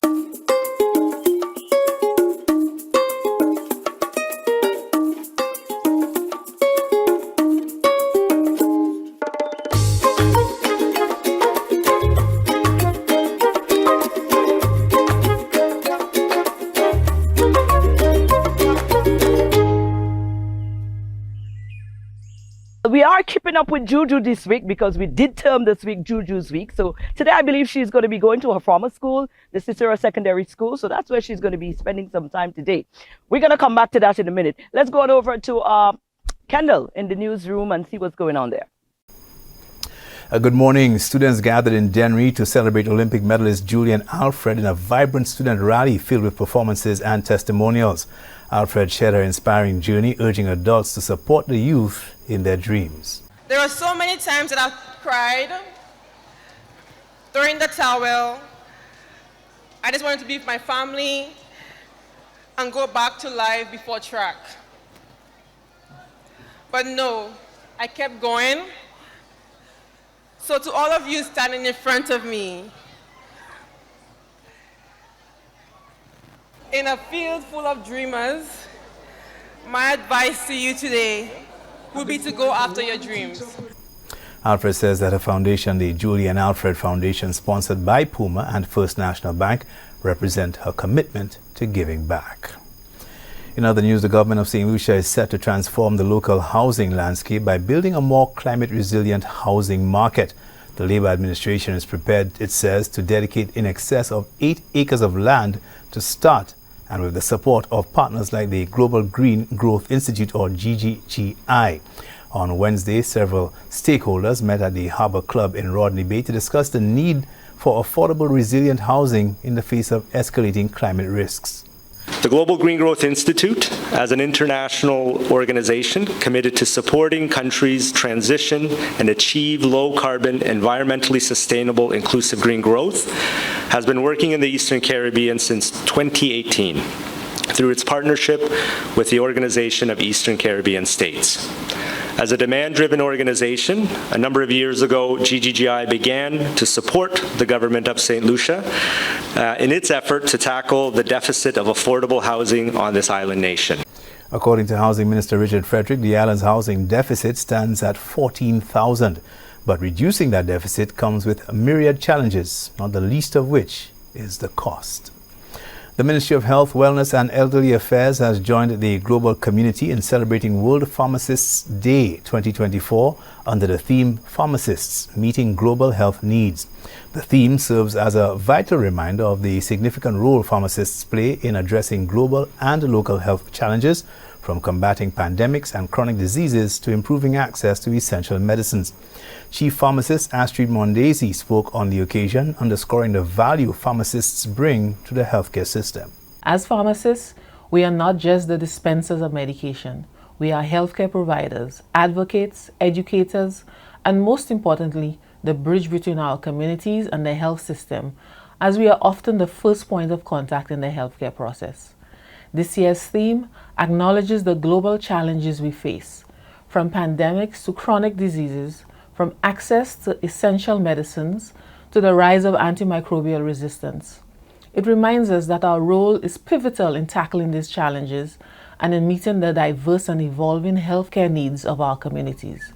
We are keeping up with Juju this week because we did term this week Juju's week. So today I believe she's going to be going to her former school, the Cicero Secondary School. So that's where she's going to be spending some time today. We're going to come back to that in a minute. Let's go on over to Kendall in the newsroom and see what's going on there. Good morning. Students gathered in Dennery to celebrate Olympic medalist Julian Alfred in a vibrant student rally filled with performances and testimonials. Alfred shared her inspiring journey, urging adults to support the youth in their dreams. There are so many times that I've cried, throwing the towel. I just wanted to be with my family and go back to life before track. But no, I kept going. So to all of you standing in front of me, in a field full of dreamers, my advice to you today would be to go after your dreams. Alfred says that her foundation, the Julian Alfred Foundation, sponsored by Puma and First National Bank, represent her commitment to giving back. In other news, the government of St. Lucia is set to transform the local housing landscape by building a more climate-resilient housing market. The Labour administration is prepared, it says, to dedicate in excess of 8 acres of land to start, and with the support of partners like the Global Green Growth Institute, or GGGI. On Wednesday, several stakeholders met at the Harbour Club in Rodney Bay to discuss the need for affordable, resilient housing in the face of escalating climate risks. The Global Green Growth Institute, as an international organization committed to supporting countries transition and achieve low-carbon, environmentally sustainable, inclusive green growth, has been working in the Eastern Caribbean since 2018 through its partnership with the Organization of Eastern Caribbean States. As a demand-driven organization, a number of years ago, GGGI began to support the government of St. Lucia in its effort to tackle the deficit of affordable housing on this island nation. According to Housing Minister Richard Frederick, the island's housing deficit stands at 14,000. But reducing that deficit comes with a myriad challenges, not the least of which is the cost. The Ministry of Health, Wellness and Elderly Affairs has joined the global community in celebrating World Pharmacists Day 2024 under the theme Pharmacists Meeting Global Health Needs. The theme serves as a vital reminder of the significant role pharmacists play in addressing global and local health challenges, from combating pandemics and chronic diseases to improving access to essential medicines. Chief Pharmacist Astrid Mondesi spoke on the occasion, underscoring the value pharmacists bring to the healthcare system. As pharmacists, we are not just the dispensers of medication. We are healthcare providers, advocates, educators, and most importantly, the bridge between our communities and the health system, as we are often the first point of contact in the healthcare process. This year's theme acknowledges the global challenges we face, from pandemics to chronic diseases, from access to essential medicines to the rise of antimicrobial resistance. It reminds us that our role is pivotal in tackling these challenges and in meeting the diverse and evolving healthcare needs of our communities,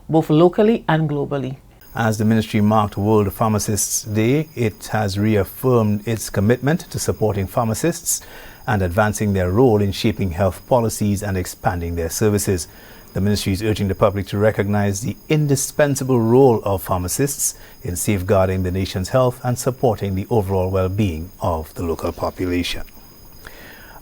both locally and globally. As the ministry marked World Pharmacists Day, it has reaffirmed its commitment to supporting pharmacists and advancing their role in shaping health policies and expanding their services. The ministry is urging the public to recognize the indispensable role of pharmacists in safeguarding the nation's health and supporting the overall well-being of the local population.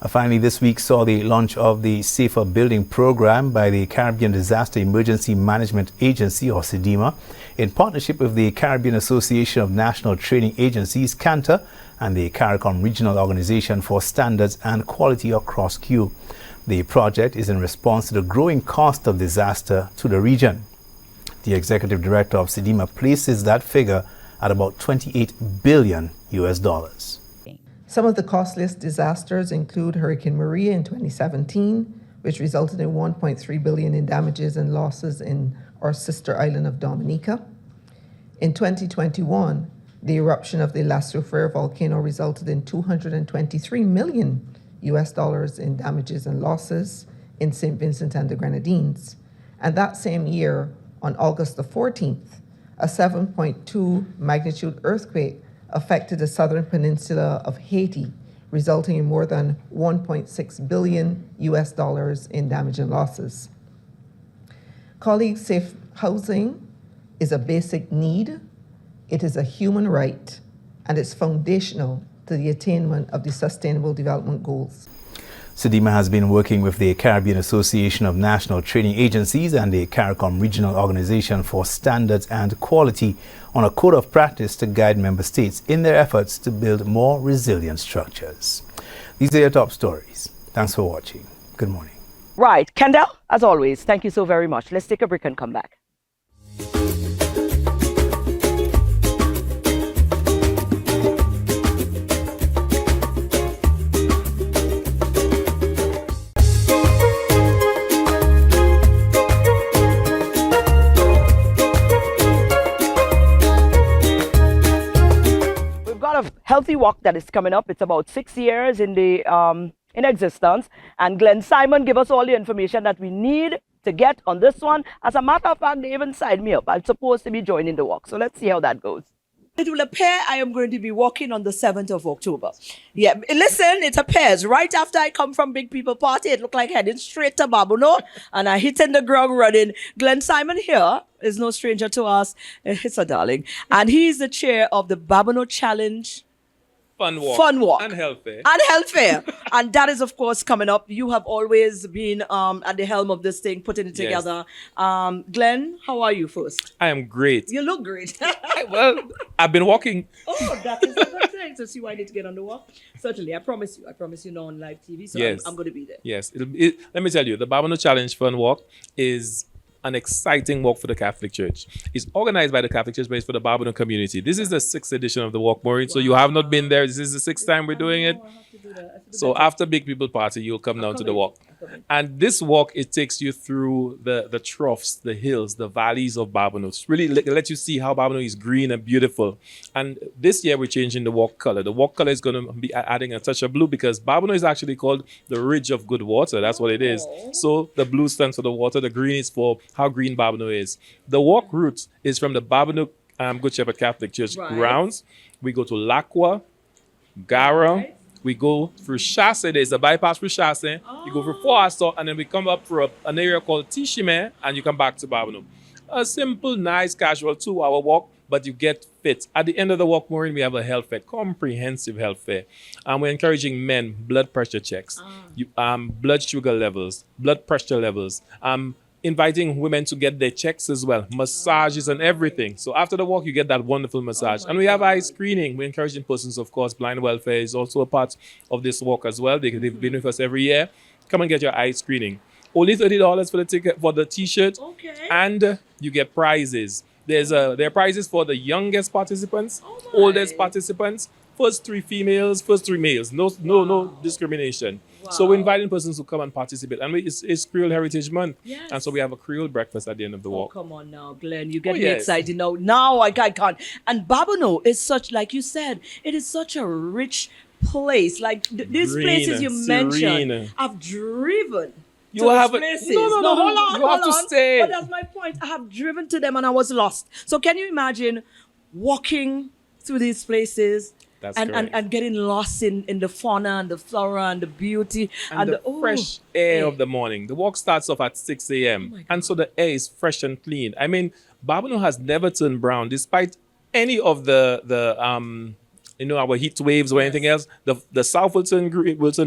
Finally, this week saw the launch of the Safer Building Program by the Caribbean Disaster Emergency Management Agency, or CDEMA, in partnership with the Caribbean Association of National Training Agencies, CANTA, and the CARICOM Regional Organization for Standards and Quality, or CROSS-Q. The project is in response to the growing cost of disaster to the region. The executive director of CDEMA places that figure at about $28 billion. Some of the costliest disasters include Hurricane Maria in 2017, which resulted in $1.3 billion in damages and losses in our sister island of Dominica. In 2021, The eruption of the La Soufrière volcano resulted in $223 million in damages and losses in St. Vincent and the Grenadines. And that same year, on August the 14th, a 7.2 magnitude earthquake affected the southern peninsula of Haiti, resulting in more than $1.6 billion in damage and losses. Colleagues, safe housing is a basic need, it is a human right, and it's foundational to the attainment of the Sustainable Development Goals. Sedima has been working with the Caribbean Association of National Training Agencies and the CARICOM Regional Organization for Standards and Quality on a code of practice to guide member states in their efforts to build more resilient structures. These are your top stories. Thanks for watching. Good morning. Right. Kendall, as always, thank you so very much. Let's take a break and come back. A healthy walk that is coming up. It's about 6 years in the in existence, and Glenn Simon give us all the information that we need to get on this one. As a matter of fact, they even signed me up. I'm supposed to be joining the walk, so let's see how that goes. It will appear I am going to be walking on the 7th of October. Yeah, listen, it appears right after I come from Big People Party, it looked like heading straight to BABONNEAU, and I hitting the ground running. Glenn Simon here is no stranger to us. It's a darling. And he's the chair of the BABONNEAU Challenge Fun walk. And health fair. And health fair. And that is, of course, coming up. You have always been at the helm of this thing, putting it together. Glenn, how are you first? I am great. You look great. Well, I've been walking. Oh, that is a good thing. So see why I need to get on the walk? Certainly. I promise you now on live TV. So Yes. I'm going to be there. Yes. Let me tell you, the BABONNEAU Challenge Fun Walk is an exciting walk for the Catholic Church. It's organized by the Catholic Church, but it's for the BABONNEAU community. This is the 6th edition of the walk, Maureen. So you have not been there. This is the 6th time we're doing it. So after Big People Party, you'll come down to the walk. And this walk, it takes you through the troughs, the hills, the valleys of BABONNEAU. It's really let you see how BABONNEAU is green and beautiful. And this year, we're changing the walk color. The walk color is going to be adding a touch of blue because BABONNEAU is actually called the Ridge of Good Water. That's what it is. So the blue stands for the water. The green is for how green BABONNEAU is. The walk route is from the BABONNEAU Good Shepherd Catholic Church grounds. We go to Lacqua, Gara. We go through Chasse. There's a bypass through Chasse. You go through Forastor, and then we come up through an area called Tichime, and you come back to BABONNEAU. A simple, nice, casual 2-hour walk, but you get fit. At the end of the walk, Maureen, we have a health fair, comprehensive health fair. And we're encouraging men, blood pressure checks, blood sugar levels, blood pressure levels, inviting women to get their checks as well, massages and everything. So after the walk, you get that wonderful massage. And we have eye screening. We're encouraging persons, of course. Blind welfare is also a part of this walk as well. They've been with us every year. Come and get your eye screening. Only $30 for the ticket, for the t-shirt. Okay. And you get prizes. There are prizes for the youngest participants, oldest participants, first 3 females, first 3 males. No discrimination. Wow. So we're inviting persons to come and participate. And it's Creole Heritage Month. Yes. And so we have a Creole breakfast at the end of the walk. Come on now, Glenn. You get me excited now. Now I can't. And BABONNEAU is such, like you said, it is such a rich place. Like these places you mentioned, I've driven. You have places. No, hold on. You have to stay. But that's my point. I have driven to them and I was lost. So can you imagine walking through these places and getting lost in the fauna and the flora and the beauty and the fresh air of the morning? The walk starts off at 6 a.m. And so the air is fresh and clean. I mean, BABONNEAU has never turned brown despite any of our heat waves or anything else. The south will turn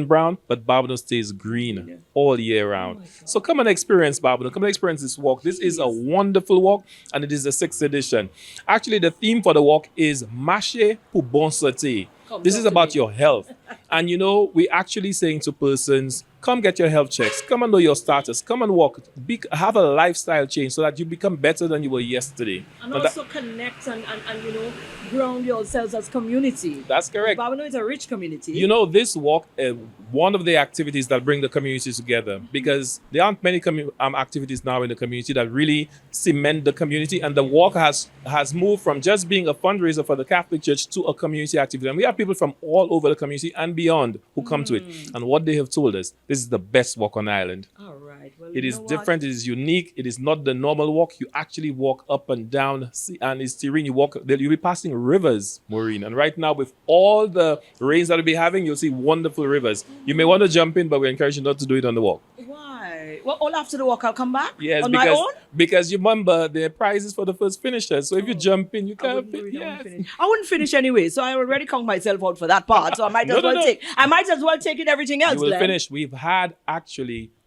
brown, but BABONNEAU stays green all year round. So come and experience BABONNEAU. Come and experience this walk. This is a wonderful walk, and it is the 6th edition. Actually, the theme for the walk is Marcher pour bonne santé. This is about your health. And we're actually saying to persons, Come get your health checks. Come and know your status. Come and walk. Have a lifestyle change so that you become better than you were yesterday. And Now also connect and ground yourselves as community. that's correct. BABONNEAU is a rich community. You know, this walk, one of the activities that bring the communities together, because there aren't many activities now in the community that really cement the community. And the walk has moved from just being a fundraiser for the Catholic Church to a community activity. And we have people from all over the community and beyond who come to it. And what they have told us, this is the best walk on Ireland. All right. Well, It is different. It is unique. It is not the normal walk. You actually walk up and down, and it's serene. You'll be passing rivers, Maureen. And right now, with all the rains that we'll be having, you'll see wonderful rivers. You may want to jump in, but we encourage you not to do it on the walk. Why? Well, all after the walk, I'll come back. Yes, on my own. because you remember the prizes for the first finishers. So if you jump in, you can't. I wouldn't finish anyway, so I already count myself out for that part. So I might as well take. I might as well take in everything else. You will Glenn. finish. We've had a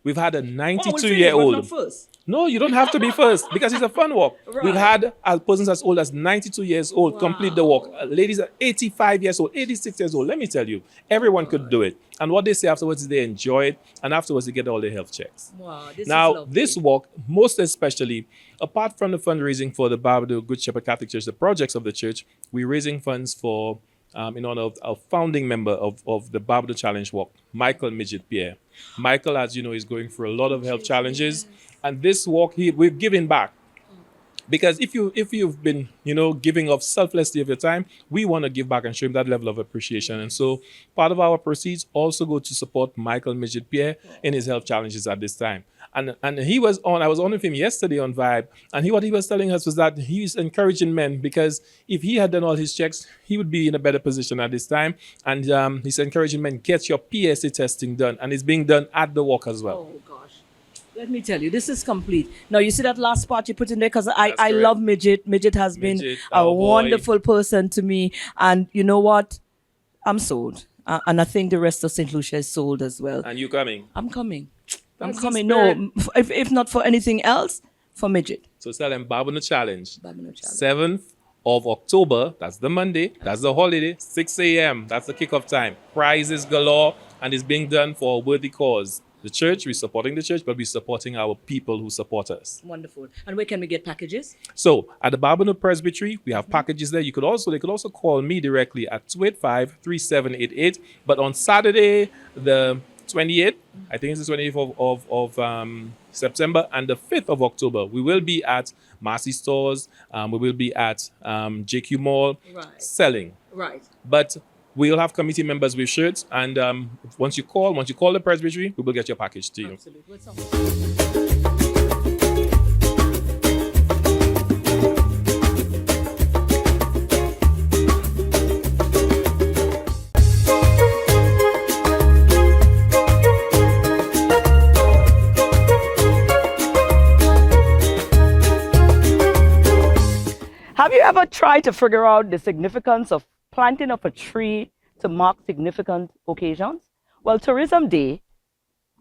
we'll finish, but 92-year-old. not first. No, you don't have to be first because it's a fun walk. Right. We've had persons as old as 92 years old complete the walk. Ladies are 85 years old, 86 years old. Let me tell you, everyone could do it. And what they say afterwards is they enjoy it, and afterwards they get all their health checks. Wow, this is Now, lovely. this walk, most especially, apart from the fundraising for the BABONNEAU Good Shepherd Catholic Church, the projects of the church, we're raising funds for in honor of a founding member of the BABONNEAU Challenge Walk, Michael Midget Pierre. Michael, as you know, is going through a lot of health challenges. And this walk, we've given back. Because if you've been, giving of selflessly of your time, we want to give back and show him that level of appreciation. And so part of our proceeds also go to support Michael Midget Pierre in his health challenges at this time. And I was on with him yesterday on Vibe, and what he was telling us was that he's encouraging men, because if he had done all his checks, he would be in a better position at this time. And he's encouraging men, get your PSA testing done, and it's being done at the walk as well. Oh gosh. Let me tell you, this is complete. Now, you see that last part you put in there? Because I correct. love Midget. Midget has been Midget, a our boy. wonderful person to me. And you know what? I'm sold. And I think the rest of St. Lucia is sold as well. And you coming. I'm coming. That's I'm the coming. spirit. No, if not for anything else, for Midget. So tell them BABONNEAU Challenge. BABONNEAU Challenge. 7th of October, that's the Monday, that's the holiday, 6 a.m., that's the kickoff time. Prizes galore, and it's being done for a worthy cause. The church, we're supporting the church, but we're supporting our people who support us. Wonderful. And where can we get packages? So at the BABONNEAU Presbytery, we have packages there. They could also call me directly at 285-3788. But on Saturday, the 28th, I think it's the 28th of September, and the 5th of October, we will be at Massey Stores. We will be at JQ Mall selling. Right. But we'll have committee members with shirts, and once you call the Presbytery, we will get your package to you. Absolutely. Have you ever tried to figure out the significance of planting of a tree to mark significant occasions? Well, Tourism Day,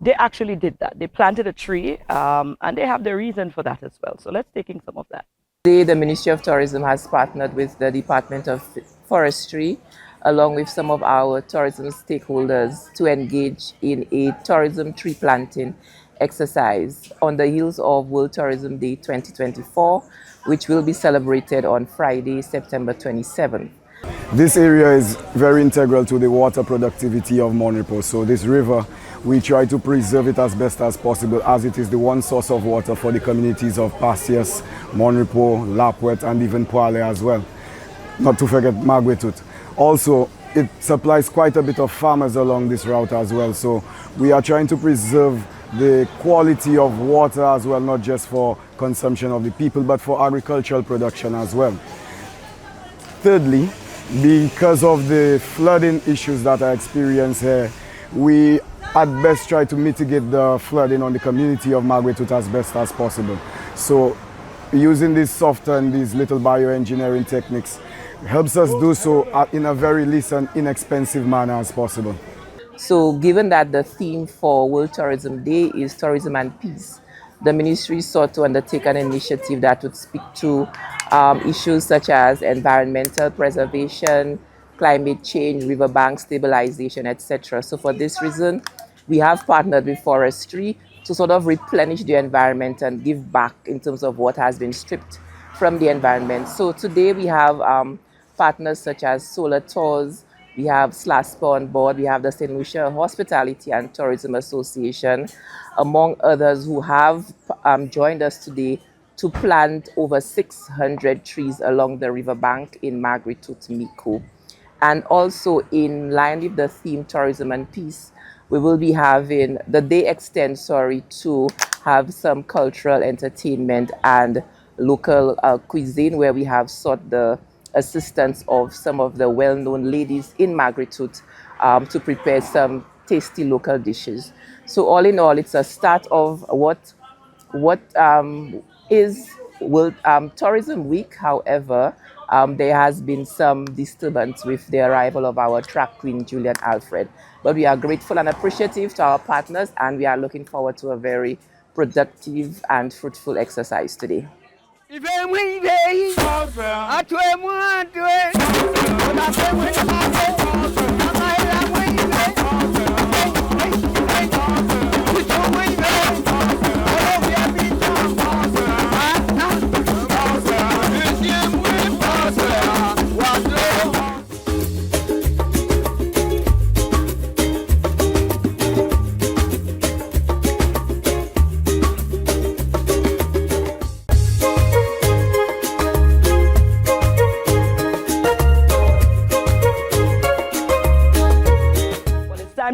they actually did that. They planted a tree, and they have the reason for that as well. So let's take in some of that. Today, the Ministry of Tourism has partnered with the Department of Forestry, along with some of our tourism stakeholders, to engage in a tourism tree planting exercise on the heels of World Tourism Day 2024, which will be celebrated on Friday, September 27th. This area is very integral to the water productivity of Monrepo. So this river, we try to preserve it as best as possible, as it is the one source of water for the communities of Passias, Monrepo, Lapwet, and even Poale as well. Not to forget Marguerite. Also, it supplies quite a bit of farmers along this route as well. So we are trying to preserve the quality of water as well, not just for consumption of the people, but for agricultural production as well. Thirdly, because of the flooding issues that are experienced here, we at best try to mitigate the flooding on the community of Marguerite as best as possible. So using this software and these little bioengineering techniques helps us do so in a very least and inexpensive manner as possible. So given that the theme for World Tourism Day is tourism and peace, the ministry sought to undertake an initiative that would speak to issues such as environmental preservation, climate change, riverbank stabilization, etc. So for this reason, we have partnered with forestry to sort of replenish the environment and give back in terms of what has been stripped from the environment. So today we have partners such as Solar Tours, we have SLASPA on board, we have the St. Lucia Hospitality and Tourism Association, among others who have joined us today to plant over 600 trees along the riverbank in Margaretut, Mico. And also in line with the theme Tourism and Peace, we will be having, the day extends, to have some cultural entertainment and local cuisine where we have sought the assistance of some of the well-known ladies in Margaretut to prepare some tasty local dishes. So all in all, it's a start of what is World Tourism Week. However, there has been some disturbance with the arrival of our track queen, Julian Alfred. But we are grateful and appreciative to our partners, and we are looking forward to a very productive and fruitful exercise today.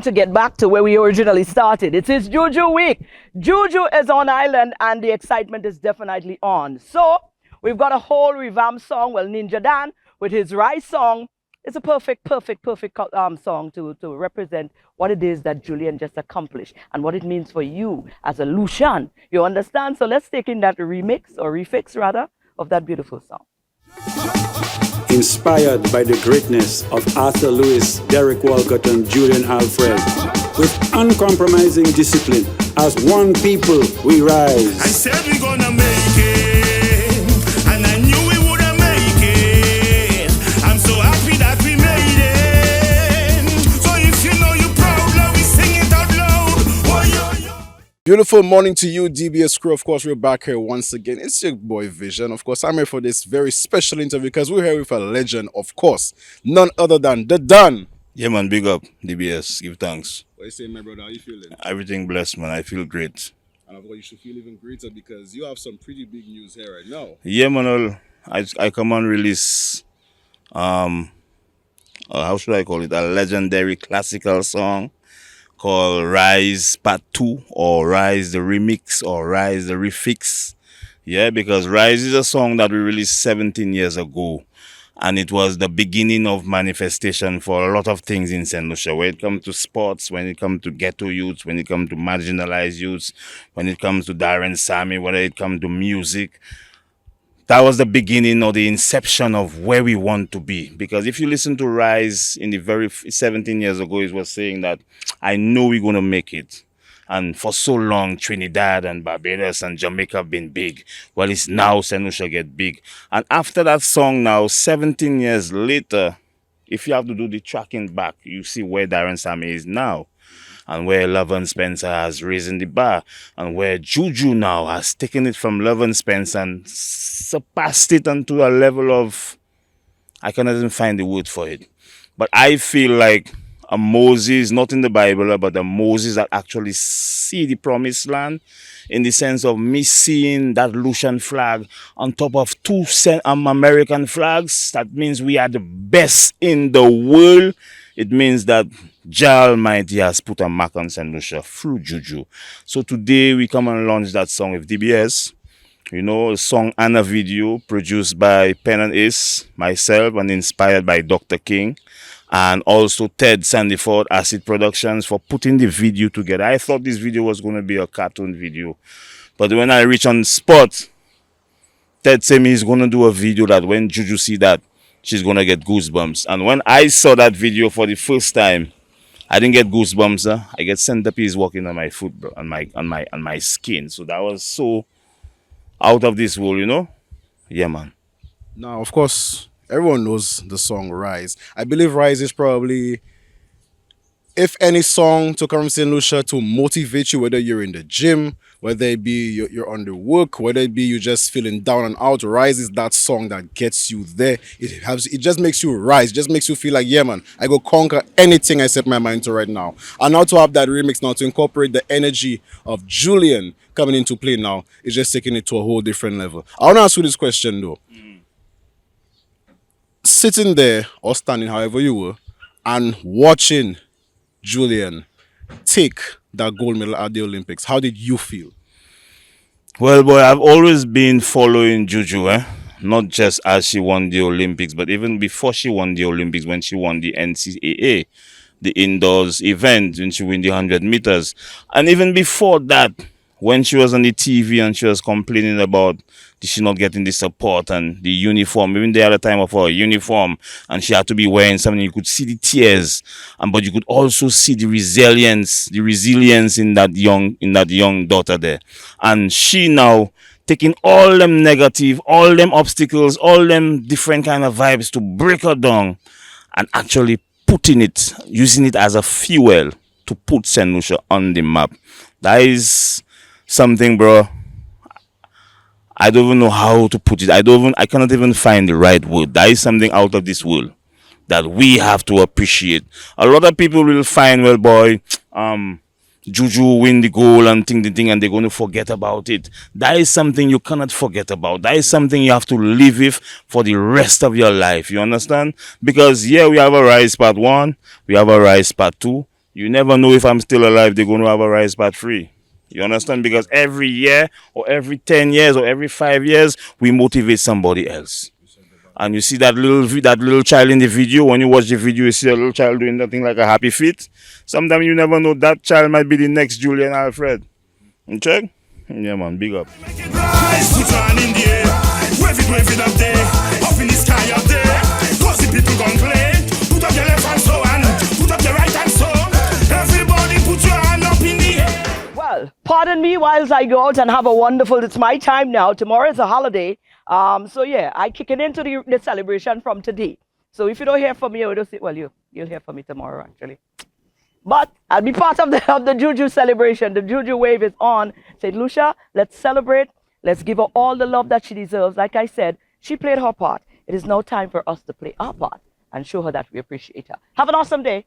To get back to where we originally started. It is Juju week. Juju is on island and the excitement is definitely on. So we've got a whole revamped song. Well, Ninja Dan with his Rise song. It's a perfect song to represent what it is that Julian just accomplished and what it means for you as a Lucian. You understand? So let's take in that remix or refix rather of that beautiful song. Inspired by the greatness of Arthur Lewis, Derek Walcott, and Julian Alfred, with uncompromising discipline, as one people we rise. I said we're gonna make it, and I knew we would make it. I'm so happy that we made it. So if you know you're proud, let me sing it out loud. Oh, yo, yo. Beautiful morning to you, DBS crew. Of course, we're back here once again. It's your boy Vision. Of course, I'm here for this very special interview because we're here with a legend, of course, none other than the Don. Yeah, man, big up, DBS. Give thanks. What you saying, my brother? How you feeling? Everything blessed, man. I feel great. And of course, you should feel even greater because you have some pretty big news here right now. Yeah, man. I come and release, how should I call it? A legendary classical song called Rise Part 2 or Rise the Remix or Rise the Refix. Yeah, because Rise is a song that we released 17 years ago. And it was the beginning of manifestation for a lot of things in St. Lucia. When it comes to sports, when it comes to ghetto youths, when it comes to marginalized youths, when it comes to Darren Sammy, whether it comes to music. That was the beginning or the inception of where we want to be. Because if you listen to Rise in the very 17 years ago, it was saying that I know we're going to make it. And for so long, Trinidad and Barbados and Jamaica have been big. Well, it's now St. Lucia get big. And after that song now, 17 years later, if you have to do the tracking back, you see where Darren Sammy is now. And where Lovin Spencer has risen the bar. And where Juju now has taken it from Lovin Spencer and surpassed it onto a level of, I cannot even find the word for it. But I feel like a Moses, not in the Bible, but a Moses that actually see the promised land in the sense of me seeing that Lucian flag on top of two American flags. That means we are the best in the world. It means that Jah Almighty has put a mark on St. Lucia through Juju. So today we come and launch that song with DBS. You know, a song and a video produced by Pen and Ace, myself, and inspired by Dr. King. And also Ted Sandyford, Acid Productions, for putting the video together. I thought this video was going to be a cartoon video. But when I reach on spot, Ted said me he's going to do a video that when Juju see that, she's going to get goosebumps. And when I saw that video for the first time, I didn't get goosebumps. I get centipedes walking on my foot, bro, on my skin. So that was so out of this world, you know? Yeah, man. Now, of course, everyone knows the song Rise. I believe Rise is probably if any song to come from St. Lucia to motivate you, whether you're in the gym, whether it be you're on the work, whether it be you just feeling down and out, Rise is that song that gets you there. It just makes you rise, just makes you feel like, yeah, man, I go conquer anything I set my mind to right now. And now to have that remix now to incorporate the energy of Julian coming into play now, is just taking it to a whole different level. I want to ask you this question though. Sitting there or standing, however you were, and watching Julian take that gold medal at the Olympics, how did you feel? Well, boy, I've always been following Juju, not just as she won the Olympics, but even before she won the Olympics, when she won the NCAA, the indoors event, when she won the 100 meters. And even before that, when she was on the TV and she was complaining about she not getting the support and the uniform, even the other time of her uniform, and she had to be wearing something, you could see the tears, but you could also see the resilience in that young daughter there. And she now taking all them negative, all them obstacles, all them different kind of vibes to break her down and actually using it as a fuel to put St. Lucia on the map. That is something, bro. I don't even know how to put it. I cannot even find the right word. That is something out of this world that we have to appreciate. A lot of people will find, well, boy, Juju win the goal and thing, and they're going to forget about it. That is something you cannot forget about. That is something you have to live with for the rest of your life. You understand? Because, yeah, we have a Rise Part 1. We have a Rise Part 2. You never know if I'm still alive, they're going to have a Rise Part 3. You understand? Because every year or every 10 years or every 5 years, we motivate somebody else. And you see that little child in the video. When you watch the video, you see a little child doing nothing like a happy feet. Sometimes you never know, that child might be the next Julian Alfred. You check? Yeah, man, big up. Make it rise, put your hand in the air. Wave it up there, up in the sky up there. Cause the people gon' play. Put up your left hand so and put up your right hand so. Everybody put your hand up in the air. Well, pardon me whilst I go out and have a wonderful, it's my time now. Tomorrow is a holiday. So yeah, I kick it into the celebration from today. So if you don't hear from me, you'll hear from me tomorrow actually. But I'll be part of the Juju celebration. The Juju wave is on. St. Lucia, let's celebrate. Let's give her all the love that she deserves. Like I said, she played her part. It is now time for us to play our part and show her that we appreciate her. Have an awesome day.